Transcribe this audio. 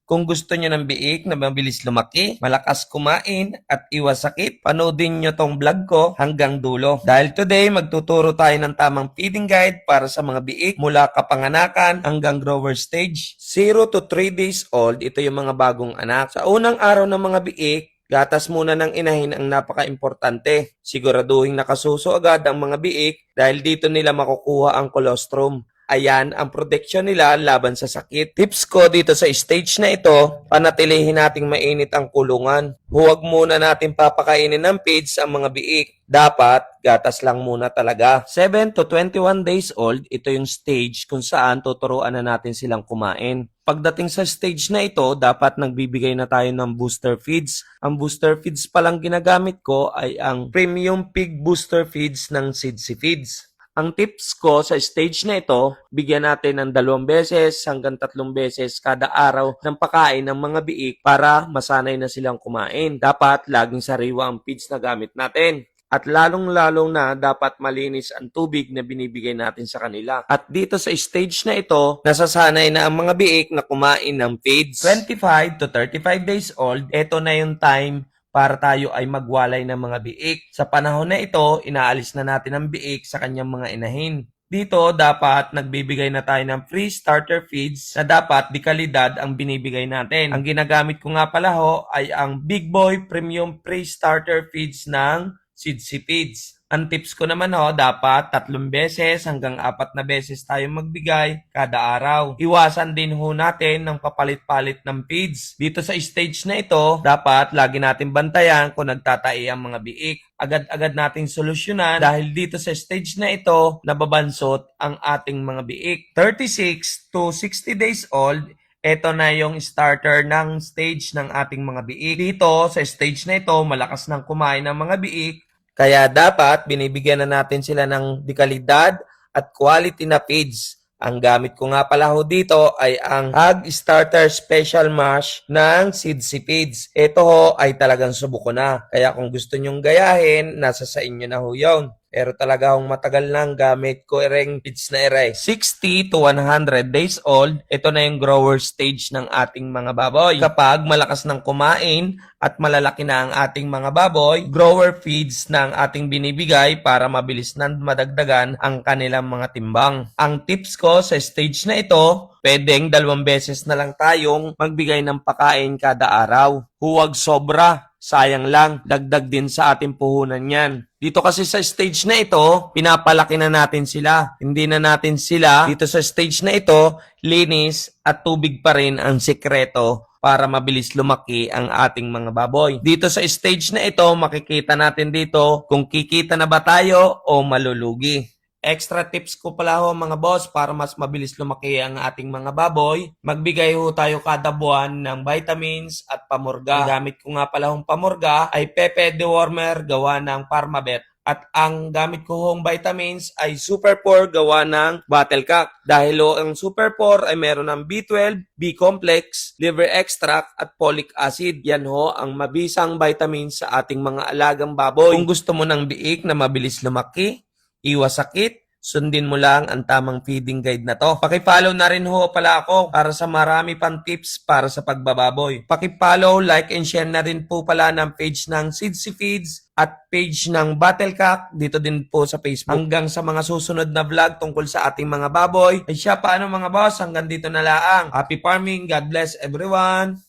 Kung gusto nyo ng biik na mabilis lumaki, malakas kumain, at iwas sakit, panoodin nyo tong vlog ko hanggang dulo. Dahil today, magtuturo tayo ng tamang feeding guide para sa mga biik mula kapanganakan hanggang grower stage. 0 to 3 days old, ito yung mga bagong anak. Sa unang araw ng mga biik, gatas muna ng inahin ang napaka-importante. Siguraduhin nakasuso agad ang mga biik dahil dito nila makukuha ang colostrum. Ayan ang proteksyon nila laban sa sakit. Tips ko dito sa stage na ito, panatilihin nating mainit ang kulungan. Huwag muna natin papakainin ng feeds ang mga biik. Dapat, gatas lang muna talaga. 7 to 21 days old, ito yung stage kung saan tuturuan na natin silang kumain. Pagdating sa stage na ito, dapat nagbibigay na tayo ng booster feeds. Ang booster feeds palang ginagamit ko ay ang Premium Pig Booster Feeds ng Sidsi Feeds. Ang tips ko sa stage na ito, bigyan natin ng 2 beses hanggang 3 beses kada araw ng pagkain ng mga biik para masanay na silang kumain. Dapat laging sariwa ang feeds na gamit natin. At lalong-lalong na dapat malinis ang tubig na binibigay natin sa kanila. At dito sa stage na ito, nasasanay na ang mga biik na kumain ng feeds. 25 to 35 days old, ito na yung time para tayo ay magwalay ng mga biik. Sa panahon na ito, inaalis na natin ang biik sa kanyang mga inahin. Dito, dapat nagbibigay na tayo ng free starter feeds na dapat di kalidad ang binibigay natin. Ang ginagamit ko nga pala ho ay ang Big Boy Premium Free Starter Feeds ng Sidsi Feeds. Ang tips ko naman dapat 3 beses hanggang 4 na beses tayo magbigay kada araw. Iwasan din natin ng papalit-palit ng feeds. Dito sa stage na ito, dapat lagi natin bantayan kung nagtatai ang mga biik. Agad-agad nating solusyonan dahil dito sa stage na ito, nababansot ang ating mga biik. 36 to 60 days old, ito na yung starter ng stage ng ating mga biik. Dito sa stage na ito, malakas nang kumain ng mga biik. Kaya dapat binibigyan na natin sila ng dekalidad at quality na feeds. Ang gamit ko nga pala dito ay ang Hog Starter Special Mash ng Sidsi Feeds. Ito ay talagang subok ko na. Kaya kung gusto nyong gayahin, nasa sa inyo na yun. Pero talaga matagal nang gamit ko ring feeds na ere. 60 to 100 days old, ito na yung grower stage ng ating mga baboy. Kapag malakas ng kumain at malalaki na ang ating mga baboy, grower feeds na ang ating binibigay para mabilis na madagdagan ang kanilang mga timbang. Ang tips ko sa stage na ito, pwedeng 2 beses na lang tayong magbigay ng pakain kada araw. Huwag sobra. Sayang lang, dagdag din sa ating puhunan yan. Dito kasi sa stage na ito, pinapalaki na natin sila. Hindi na natin sila, dito sa stage na ito, linis at tubig pa rin ang sikreto para mabilis lumaki ang ating mga baboy. Dito sa stage na ito, makikita natin dito kung kikita na ba tayo o malulugi. Extra tips ko pala mga boss para mas mabilis lumaki ang ating mga baboy. Magbigay tayo kada buwan ng vitamins at pamurga. Ang gamit ko nga pala pamurga ay Pepe Dewormer gawa ng Parmabet. At ang gamit ko vitamins ay Super 4 gawa ng Battlecock. Dahil ang Super 4 ay meron ng B12, B-complex, liver extract at folic acid. Yan ang mabisang vitamins sa ating mga alagang baboy. Kung gusto mo ng biik na mabilis lumaki, iwas sakit, sundin mo lang ang tamang feeding guide na to. Paki-follow na rin pala ako para sa marami pang tips para sa pagbababoy. Paki-follow, like, and share na rin po pala ng page ng Sidsi Feeds at page ng Battlecock dito din po sa Facebook. Hanggang sa mga susunod na vlog tungkol sa ating mga baboy. Ay siya paano mga boss, hanggang dito na lang. Happy farming, God bless everyone!